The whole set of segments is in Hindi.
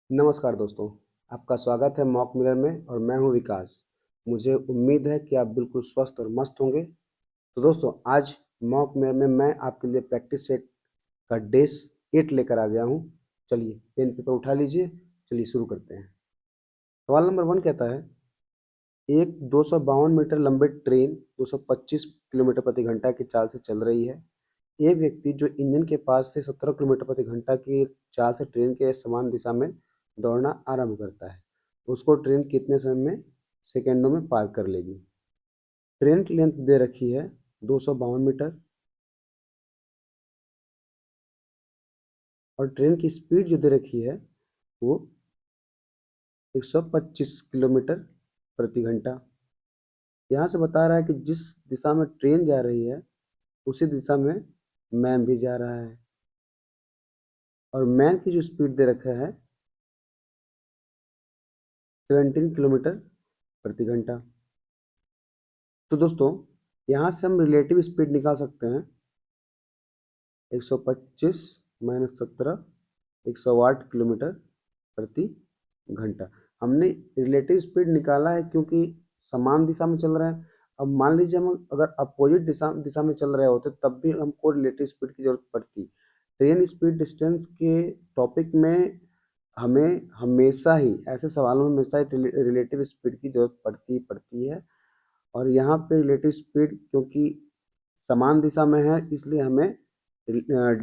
नमस्कार दोस्तों, आपका स्वागत है मॉक मिरर में और मैं हूं विकास। मुझे उम्मीद है कि आप बिल्कुल स्वस्थ और मस्त होंगे। तो दोस्तों, आज मॉक मिरर में मैं आपके लिए प्रैक्टिस सेट का डे 8 लेकर आ गया हूं। चलिए पेन पेपर उठा लीजिए, चलिए शुरू करते हैं। सवाल नंबर 1 कहता है, एक 252 मीटर लंबी ट्रेन 225 किलोमीटर प्रति घंटा की चाल से चल रही है। एक व्यक्ति जो इंजन के पास से 17 किलोमीटर प्रति घंटा की चाल से ट्रेन के समान दिशा में दौड़ना आरंभ करता है, उसको ट्रेन कितने समय में सेकेंडों में पार कर लेगी। ट्रेन की लेंथ दे रखी है 252 मीटर और ट्रेन की स्पीड जो दे रखी है वो 125 किलोमीटर प्रति घंटा। यहाँ से बता रहा है कि जिस दिशा में ट्रेन जा रही है उसी दिशा में मैन भी जा रहा है और मैन की जो स्पीड दे रखा है 17 किलोमीटर प्रति घंटा। तो दोस्तों, यहाँ से हम रिलेटिव स्पीड निकाल सकते हैं। 125 माइनस 17 108 किलोमीटर प्रति घंटा। हमने रिलेटिव स्पीड निकाला है क्योंकि समान दिशा में चल रहे हैं। अब मान लीजिए हम अगर अपोजिट दिशा दिशा में चल रहे होते तब भी हमको रिलेटिव स्पीड की जरूरत पड़ती। ट्रेन स्पीड डिस्टेंस के टॉपिक में हमें हमेशा ही ऐसे सवालों में हमेशा ही रिलेटिव स्पीड की जरूरत पड़ती है। और यहाँ पे रिलेटिव स्पीड क्योंकि समान दिशा में है इसलिए हमें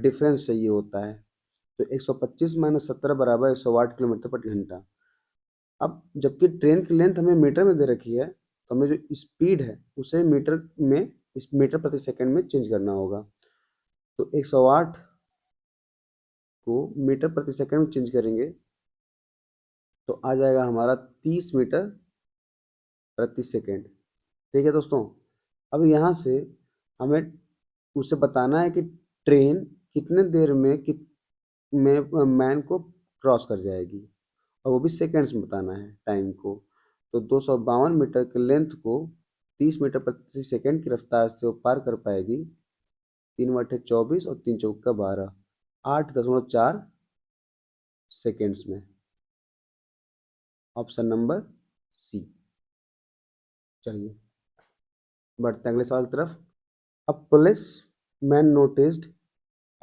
डिफरेंस चाहिए होता है। तो 125 माइनस 17 बराबर 108 किलोमीटर प्रति घंटा। अब जबकि ट्रेन की लेंथ हमें मीटर में दे रखी है तो हमें जो स्पीड है उसे मीटर प्रति सेकंड में चेंज करना होगा। तो 108 को मीटर प्रति सेकंड में चेंज करेंगे तो आ जाएगा हमारा 30 मीटर प्रति सेकंड। ठीक है दोस्तों, अब यहाँ से हमें उसे बताना है कि ट्रेन कितने देर में मैन को क्रॉस कर जाएगी और वो भी सेकंड्स में बताना है टाइम को। तो 252 मीटर के लेंथ को 30 मीटर प्रति सेकंड की रफ्तार से वो पार कर पाएगी। 3 बटे 24 और 3 चौका 12 8.4 सेकेंड्स में। Option number C. चलिए बढ़ते हैं अगले सवाल की तरफ। A policeman noticed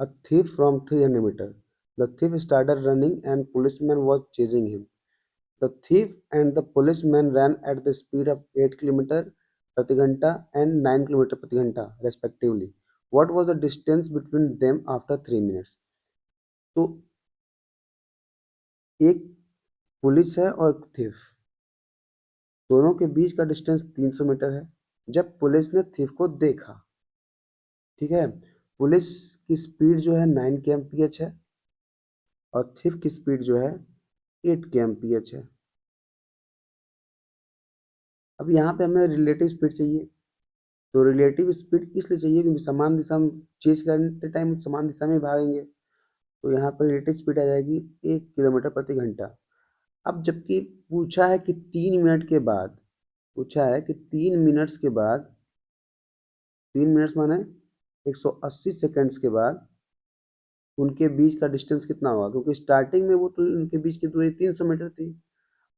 a thief from 300 meters. The thief started running and policeman was chasing him. The thief and the policeman ran at the speed of 8 kilometers प्रति घंटा and 9 किलोमीटर प्रति घंटा respectively. What was the distance between them after 3 minutes? तो एक पुलिस है और एक थीफ, दोनों के बीच का डिस्टेंस 300 मीटर है। जब पुलिस ने थीफ को देखा, ठीक है, पुलिस की स्पीड जो है 9 kmph है और थीफ की स्पीड जो है 8 kmph है। अब यहाँ पे हमें रिलेटिव स्पीड चाहिए। तो रिलेटिव स्पीड इसलिए चाहिए क्योंकि समान दिशा में चेज करते टाइम समान दिशा में भागेंगे। तो यहाँ पर रिलेटिव स्पीड आ जाएगी 1 किलोमीटर प्रति घंटा। अब जबकि पूछा है कि 3 मिनट के बाद, पूछा है कि 3 मिनट्स के बाद, 3 मिनट्स माने 180 सेकेंड्स के बाद उनके बीच का डिस्टेंस कितना होगा, क्योंकि स्टार्टिंग में वो तो उनके बीच की दूरी 300 मीटर थी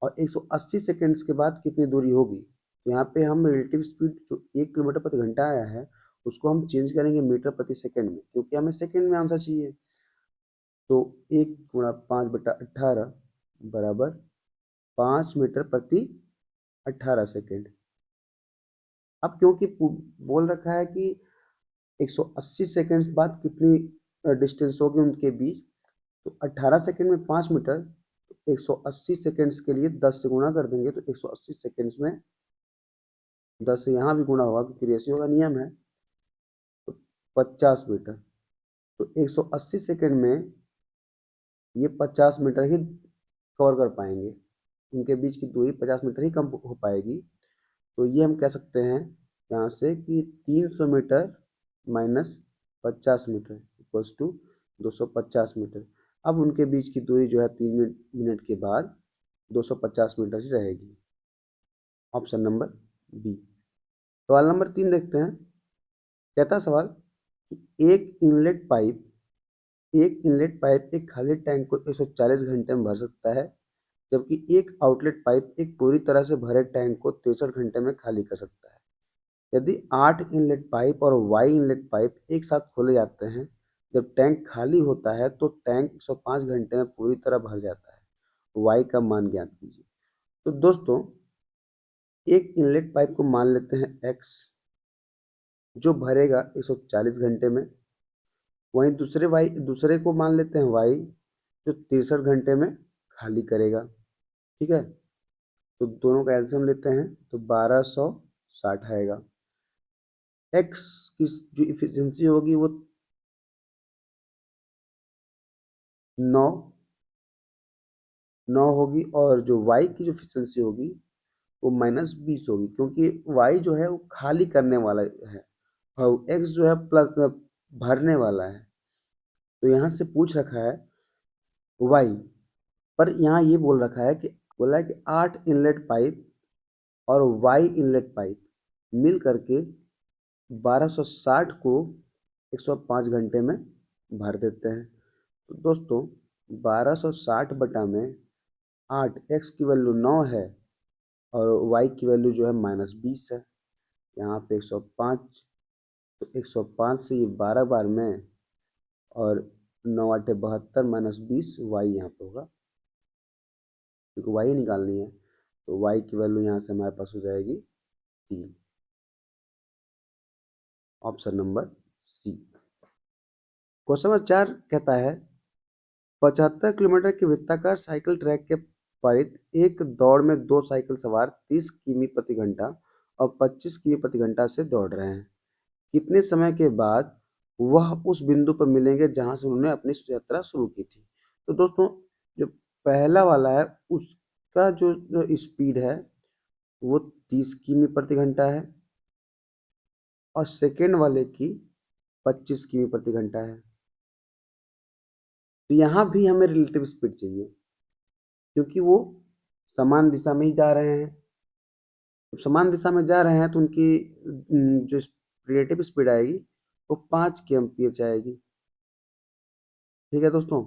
और 180 सेकेंड्स के बाद कितनी दूरी होगी। तो यहाँ पे हम रिलेटिव स्पीड जो 1 किलोमीटर प्रति घंटा आया है उसको हम चेंज करेंगे मीटर प्रति सेकंड में, क्योंकि हमें सेकंड में आंसर चाहिए। तो 1 × 5/18 बराबर 5 मीटर प्रति 18 सेकेंड। अब क्योंकि बोल रखा है कि 180 सेकेंड्स बाद कितनी डिस्टेंस होगी उनके बीच, तो 18 सेकेंड में 5 मीटर, 180 सेकेंड्स के लिए 10 से गुणा कर देंगे तो 180 सेकेंड्स में 10 से यहाँ भी गुणा होगा क्योंकि रेशियो का नियम है। तो 50 मीटर। तो 180 सेकेंड में ये 50 मीटर ही कवर कर पाएंगे, उनके बीच की दूरी 50 मीटर ही कम हो पाएगी। तो ये हम कह सकते हैं यहाँ से कि 300 metre minus 50 metre equals to 250 metre. अब उनके बीच की दूरी जो है 3 मिनट के बाद 250 मीटर ही रहेगी। Option number B. सवाल नंबर 3 देखते हैं। कहता सवाल कि एक इनलेट पाइप एक इनलेट पाइप एक खाली टैंक को 140 घंटे में भर सकता है, जबकि एक आउटलेट पाइप एक पूरी तरह से भरे टैंक को 63 घंटे में खाली कर सकता है। यदि 8 इनलेट पाइप और वाई इनलेट पाइप एक साथ खोले जाते हैं, जब टैंक खाली होता है तो टैंक 105 घंटे में पूरी तरह भर जाता है। वाई का मान ज्ञात कीजिए। तो दोस्तों, एक इनलेट पाइप को मान लेते हैं x, जो भरेगा 140 घंटे में। वहीं दूसरे को मान लेते हैं y, जो 63 घंटे में खाली करेगा। ठीक है, तो दोनों का एलसीएम लेते हैं तो 1260 आएगा। x की जो इफिशियंसी होगी वो 9 होगी, और जो y की जो इफिशियंसी होगी वो -20 होगी, क्योंकि y जो है वो खाली करने वाला है और x जो है प्लस भरने वाला है। तो यहाँ से पूछ रखा है y, पर यहाँ ये बोला है कि 8 इनलेट पाइप और y इनलेट पाइप मिल करके 1260 को 105 घंटे में भर देते हैं। तो दोस्तों, 1260 बटा में 8, x की वैल्यू 9 है और y की वैल्यू जो है -20 है। यहाँ पे 105, तो 105 से ये 12 बार में, और 9 8 72 -20, y यहाँ पे होगा, क्योंकि y निकालनी है। तो y की वैल्यू यहाँ से हमारे पास हो जाएगी 3, option number C. Question number 4 कहता है 75 किलोमीटर के वृत्ताकार साइकिल ट्रैक के परित एक दौड़ में 2 साइकिल सवार 30 किमी प्रति घंटा और 25 किमी प्रति घंटा से दौड़ रहे हैं। कितने समय के बाद वह उस बिंदु पर मिलेंगे जहां से उन्होंने अपनी यात्रा शुरू की थी? तो दोस्तों, जो पहला वाला है उसका जो स्पीड है वो 30 किमी प्रति घंटा है, और सेकेंड वाले की 25 किमी प्रति घंटा है। तो यहाँ भी हमें रिलेटिव स्पीड चाहिए, क्योंकि वो समान दिशा में ही जा रहे हैं। जब समान दिशा में जा रहे हैं तो उनकी जो रिलेटिव स्पीड आएगी वो 5 kmph आएगी। ठीक है दोस्तों,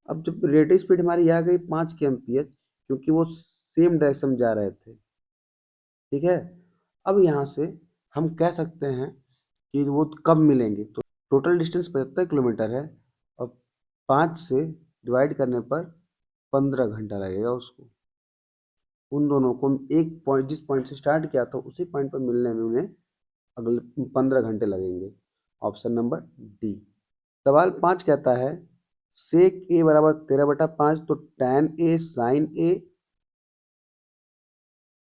अब जब रिलेटिव स्पीड हमारी आ गई 5 kmph, क्योंकि वो सेम डायरेक्शन में जा रहे थे। ठीक है, अब यहाँ से हम कह सकते हैं कि वो कब मिलेंगे। तो टोटल डिस्टेंस 75 किलोमीटर है, और 5 से डिवाइड करने पर 15 घंटा लगेगा उसको। उन दोनों को एक पॉइंट, जिस पॉइंट से स्टार्ट किया था उसी पॉइंट पर मिलने में उन्हें अगले 15 घंटे लगेंगे। Option number D. सवाल 5 कहता है सेक ए बराबर 13/5, तो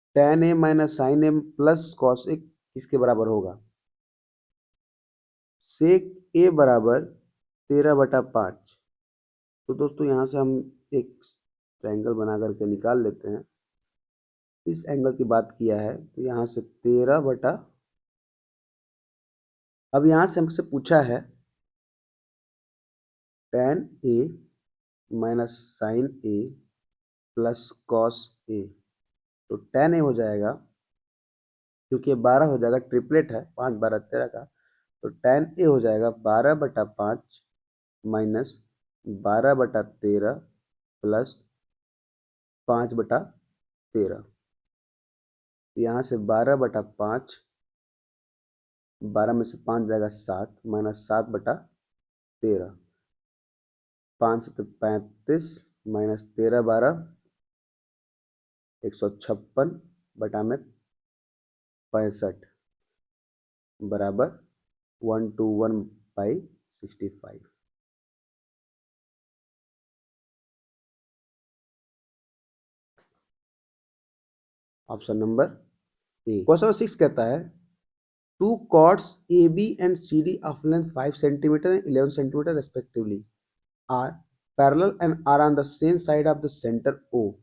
tan A minus sign A plus cos A किसके बराबर होगा? सेक ए बराबर 13/5। तो दोस्तों, यहाँ से हम एक ट्रायंगल बना करके निकाल लेते हैं। इस एंगल की बात किया है तो यहाँ से 13 अब यहाँ से हमसे पूछा है tan A minus sign A plus cos A. तो tan ए हो जाएगा, क्योंकि 12 हो जाएगा, ट्रिपलेट है 5 12 13 का। तो tan ए हो जाएगा 12/5 माइनस 12/13 प्लस 5/13। यहाँ से 12/5, 12 में से 5 जाएगा 7, माइनस 7/13, 5 से 35 माइनस 13 12, 156 बटा में 65 बराबर 121/65। Option number A. Question number 6 कहता है to chords AB and CD of length 5 centimeter and 11 centimeter respectively are parallel and are on the same side of the center O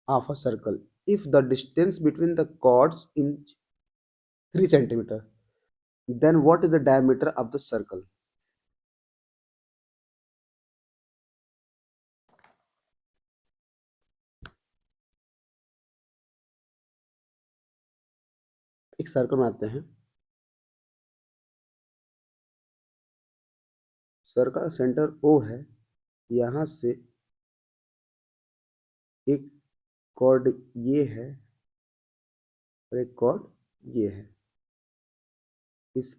of a circle. If the distance between the chords is 3 centimeter, then what is the diameter of the circle? एक सर्कल बनाते हैं। सर्कल का सेंटर O है, यहाँ से एक कॉर्ड ये है और एक कॉर्ड ये है। इस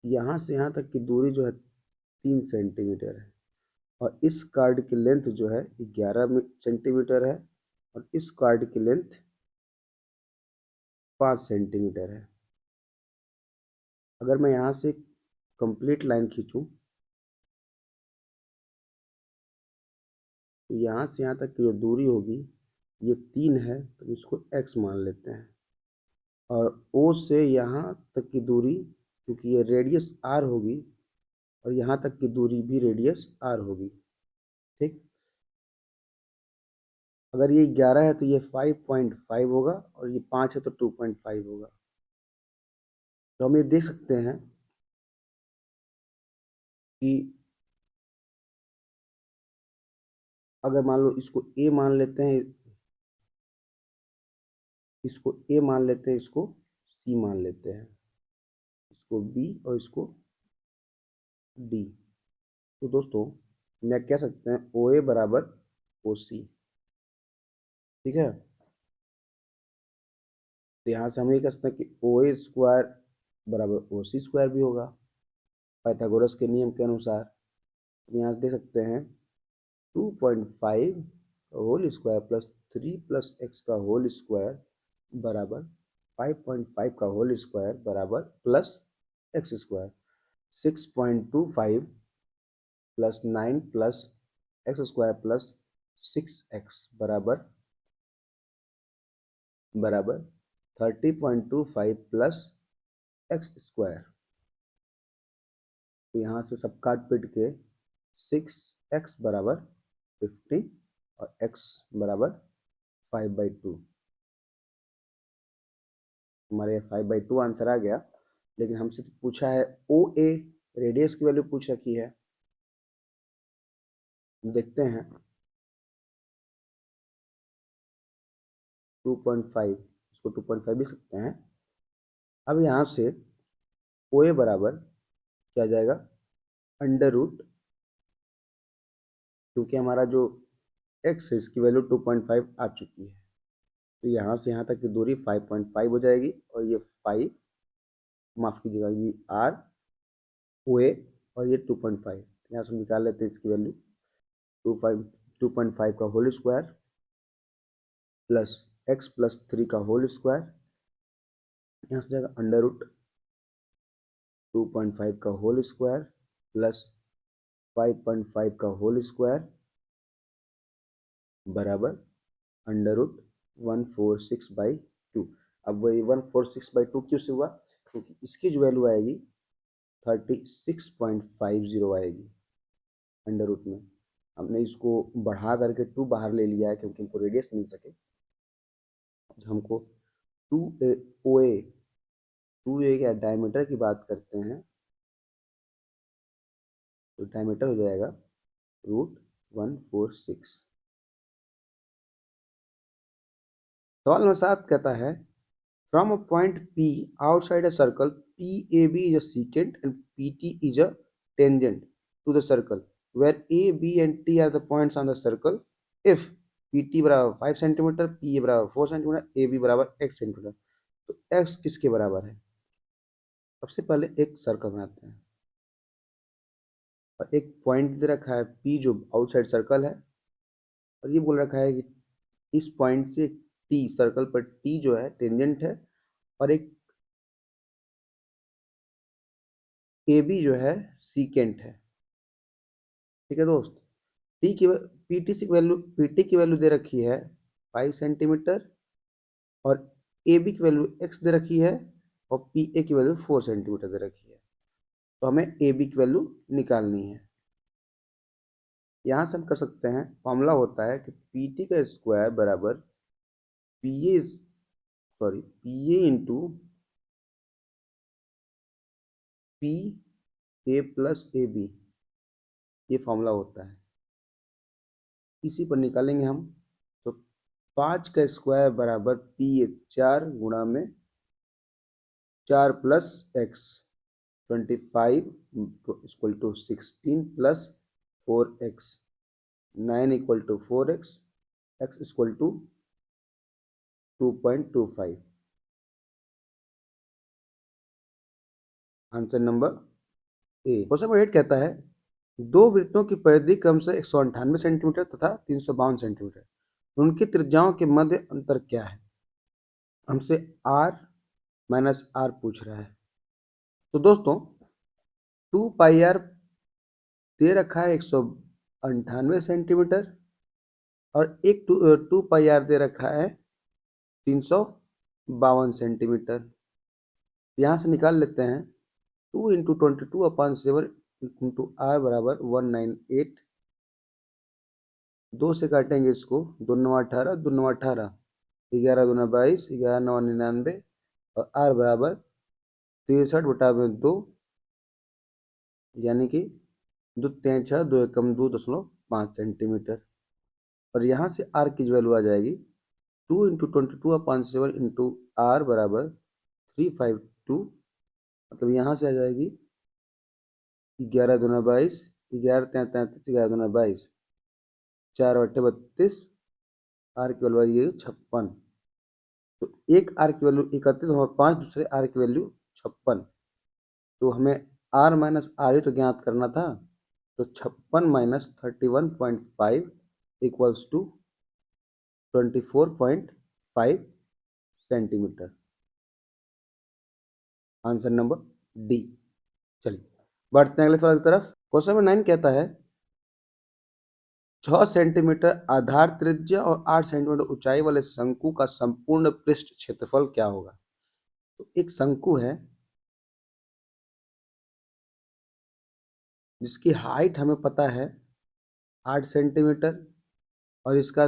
यहाँ से यहाँ तक की दूरी जो है 3 सेंटीमीटर है और इस कार्ड की लेंथ जो है 11 सेंटीमीटर है और इस कार्ड की लेंथ 5 सेंटीमीटर है। अगर मैं यहाँ से कंप्लीट लाइन खींचूं तो यहाँ से यहाँ तक की जो दूरी होगी ये 3 है, तो इसको x मान लेते हैं। और O से यहाँ तक की दूरी, क्योंकि ये रेडियस r होगी और यहाँ तक की दूरी भी रेडियस r होगी, ठीक। अगर ये 11 है तो ये 5.5 होगा और ये 5 है तो 2.5 होगा। तो हम ये देख सकते हैं कि अगर मान लो इसको A मान लेते हैं, इसको A मान लेते हैं, इसको C मान लेते हैं, इसको B और इसको D। तो दोस्तों मैं कह सकते हैं OA बराबर OC, ठीक है। तो यहाँ से हम ये कह सकते हैं कि OA स्क्वायर बराबर OC स्क्वायर भी होगा पाइथागोरस के नियम के अनुसार। तो यहाँ से देख सकते हैं 2.5 whole square plus 3 plus x का होल स्क्वायर बराबर 5.5 का होल स्क्वायर बराबर प्लस एक्स स्क्वायर। 6.25 प्लस 9 प्लस एक्स स्क्वायर प्लस 6x बराबर 30.25 प्लस एक्स स्क्वायर। तो यहाँ से सब काट पीट के 6x बराबर 15 और x बराबर 5/2। हमारे 5/2 आंसर आ गया। लेकिन हमसे तो पूछा है OA, रेडियस की वैल्यू पूछ रखी है, देखते हैं। 2.5, इसको 2.5 भी सकते हैं। अब यहाँ से OA बराबर क्या आ जाएगा, अंडर रूट, क्योंकि हमारा जो x है इसकी वैल्यू 2.5 आ चुकी है, तो यहाँ से यहाँ तक की दूरी 5.5 हो जाएगी और ये 5, माफ कीजिएगा, ये R OA और ये 2.5, यहाँ से निकाल लेते हैं इसकी वैल्यू। 2.5 का whole square plus x plus 3 का होल स्क्वायर, यहाँ से जाएगा अंडर रूट 2.5 का होल स्क्वायर प्लस 5.5 का होल स्क्वायर बराबर अंडर रूट 146/2। अब वही 146/2 क्यों से हुआ, क्योंकि इसकी जो वैल्यू आएगी 36.50 आएगी अंडर रूट में। हमने इसको बढ़ा करके 2 बाहर ले लिया है क्योंकि हमको रेडियस मिल सके। हमको 2A OA 2A का डायमीटर की बात करते हैं तो डायमीटर हो जाएगा √146। सवाल नंबर 7 कहता है from a point P outside a circle PAB is a secant and PT is a tangent to the circle where A, B and T are the points on the circle if PT बराबर 5 सेंटीमीटर, PA बराबर 4 सेंटीमीटर, AB बराबर x सेंटीमीटर। तो x किसके बराबर है, सबसे पहले एक सर्कल बनाते हैं और एक पॉइंट दे रखा है P जो आउटसाइड सर्कल है, और ये बोल रखा है कि इस पॉइंट से T, सर्कल पर T जो है टेंजेंट है और एक AB जो है सीकेंट है, ठीक है दोस्त। टी की पीटी की वैल्यू, पीटी की वैल्यू दे रखी है 5 सेंटीमीटर और AB की वैल्यू x दे रखी है और PA की वैल्यू 4 सेंटीमीटर दे रखी है। तो हमें AB की वैल्यू निकालनी है। यहाँ से हम कर सकते हैं, फॉर्मूला होता है कि PT का स्क्वायर बराबर PA into PA plus AB, ये फॉर्मूला होता है। इसी पर निकालेंगे हम। तो 5 का स्क्वायर बराबर PA 4 गुणा में 4 plus x, 25 equal to 16 plus 4x, 9 equal to 4x, x equal to 2.25। Answer number A. Question number 8 कहता है दो वृत्तों की परिधि क्रमशः 198 सेंटीमीटर तथा 352 सेंटीमीटर, उनकी त्रिज्याओं के मध्य अंतर क्या है। हमसे r माइनस r पूछ रहा है। तो दोस्तों 2πr दे रखा है 198 सेंटीमीटर और एक 2πr दे रखा है 352 सेंटीमीटर। यहाँ से निकाल लेते हैं 2 इंटू 22/7 इंटू r बराबर 198। 2 से काटेंगे इसको, 2 9 18, 2 9 18, 11 दूना 22, 11 9 99 और r बराबर 63/2, यानी कि 2 3 6, 2 एकम 2.5 सेंटीमीटर। और यहाँ से r की वैल्यू आ जाएगी 2 इंटू 22/7 इंटू r बराबर 352, मतलब यहाँ से आ जाएगी 11 दूना 22, 11 3 33, 11 दूना 22, 4 बटे 32, आर की वैल्यू ये 56। तो एक आर की वैल्यू 31 और 5 दूसरे आर की वैल्यू 56। तो हमें आर माइनस आर ही तो ज्ञात करना था। तो 56 minus 31.5 equals to 24.5 centimetre. Answer number D. चलिए बढ़ते हैं अगले सवाल की तरफ। क्वेश्चन नंबर 9 कहता है 6 सेंटीमीटर आधार त्रिज्या और 8 सेंटीमीटर ऊंचाई वाले शंकु का संपूर्ण पृष्ठ क्षेत्रफल क्या होगा। तो एक शंकु है जिसकी हाइट हमें पता है 8 सेंटीमीटर और इसका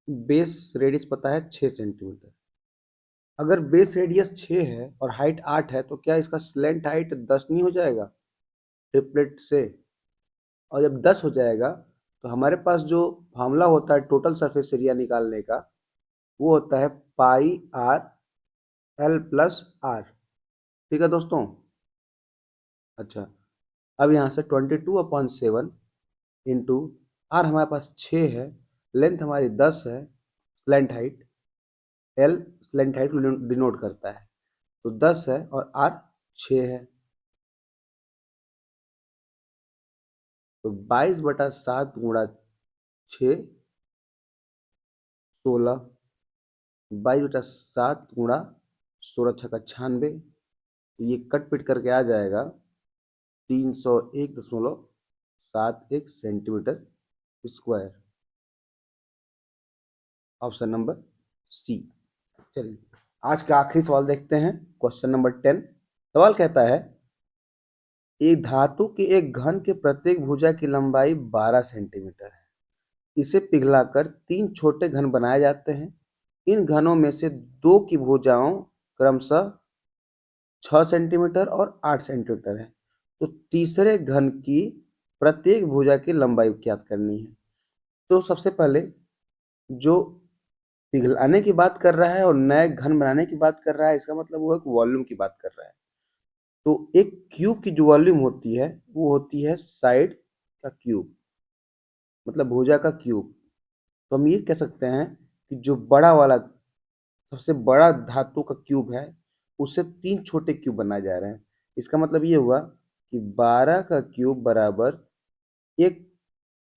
बेस रेडियस पता है 6 सेंटीमीटर। अगर बेस रेडियस 6 है और हाइट 8 है तो क्या इसका स्लैंट हाइट 10 नहीं हो जाएगा ट्रिपलेट से। और जब 10 हो जाएगा तो हमारे पास जो फार्मूला होता है टोटल सरफेस एरिया निकालने का वो होता है पाई आर एल प्लस आर। ठीक है दोस्तों। अच्छा अब यहाँ से 22/7 इंटू आर हमारे पास 6 है, लेंथ हमारी 10 है, slant height L slant height को डिनोट करता है, तो 10 है और आर 6 है। तो 22/7 गुणा 6 16, 22/7 गुणा 16 छक्का 96, तो ये कट पिट करके आ जाएगा 301.71 centimetre square. Option number C. चलिए आज का आखिरी सवाल देखते हैं। क्वेश्चन नंबर 10 सवाल कहता है एक धातु के एक घन के प्रत्येक भुजा की लंबाई 12 सेंटीमीटर है। इसे पिघलाकर 3 छोटे घन बनाए जाते हैं। इन घनों में से 2 की भुजाओं क्रमशः 6 सेंटीमीटर और 8 सेंटीमीटर है। तो तीसरे घन की प्रत्येक भुजा की लंबाई ज्ञात करनी है। तो सबसे पहले जो पिघलाने की बात कर रहा है और नए घन बनाने की बात कर रहा है, इसका मतलब वो एक वॉल्यूम की बात कर रहा है। तो एक क्यूब की जो वॉल्यूम होती है वो होती है साइड का क्यूब, मतलब भुजा का क्यूब। तो हम ये कह सकते हैं कि जो बड़ा वाला सबसे बड़ा धातु का क्यूब है उससे 3 छोटे क्यूब बनाए जा रहे हैं। इसका मतलब ये हुआ कि 12 का क्यूब बराबर एक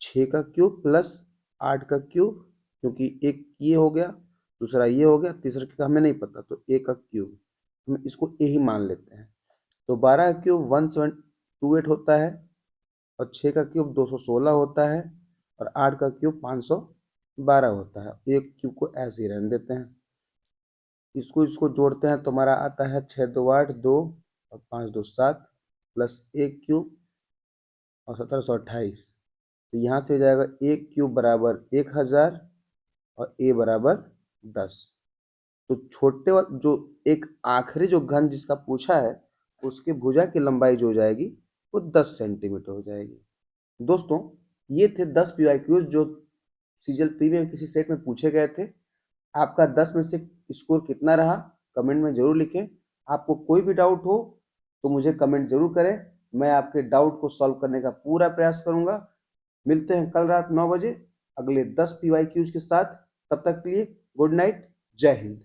6 का क्यूब प्लस 8 का क्यूब, क्योंकि एक ये हो गया दूसरा ये हो गया तीसरा का हमें नहीं पता, तो ए का क्यूब हम इसको ए ही मान लेते हैं। तो 12 का क्यूब 1728 होता है और 6 का क्यूब 216 होता है और 8 का क्यूब 512 होता है। एक क्यूब को ऐसे ही रहने देते हैं। इसको इसको जोड़ते हैं तो हमारा आता है 6 2 8 2 और 5 2 7 प्लस एक क्यूब और 1728। तो यहाँ से जाएगा एक क्यूब बराबर 1000 और ए बराबर 10। तो छोटे जो एक आखिरी जो घन जिसका पूछा है उसकी भुजा की लंबाई जो हो जाएगी वो 10 सेंटीमीटर हो जाएगी। दोस्तों ये थे 10 PYQs जो सीजीएल प्रीमियम किसी सेट में पूछे गए थे। आपका 10 में से स्कोर कितना रहा कमेंट में जरूर लिखें। आपको कोई भी डाउट हो तो मुझे कमेंट जरूर करें, मैं आपके डाउट को सॉल्व करने का पूरा प्रयास करूंगा। मिलते हैं कल रात 9 बजे अगले 10 PYQs के साथ। तब तक के लिए गुड नाइट, जय हिंद।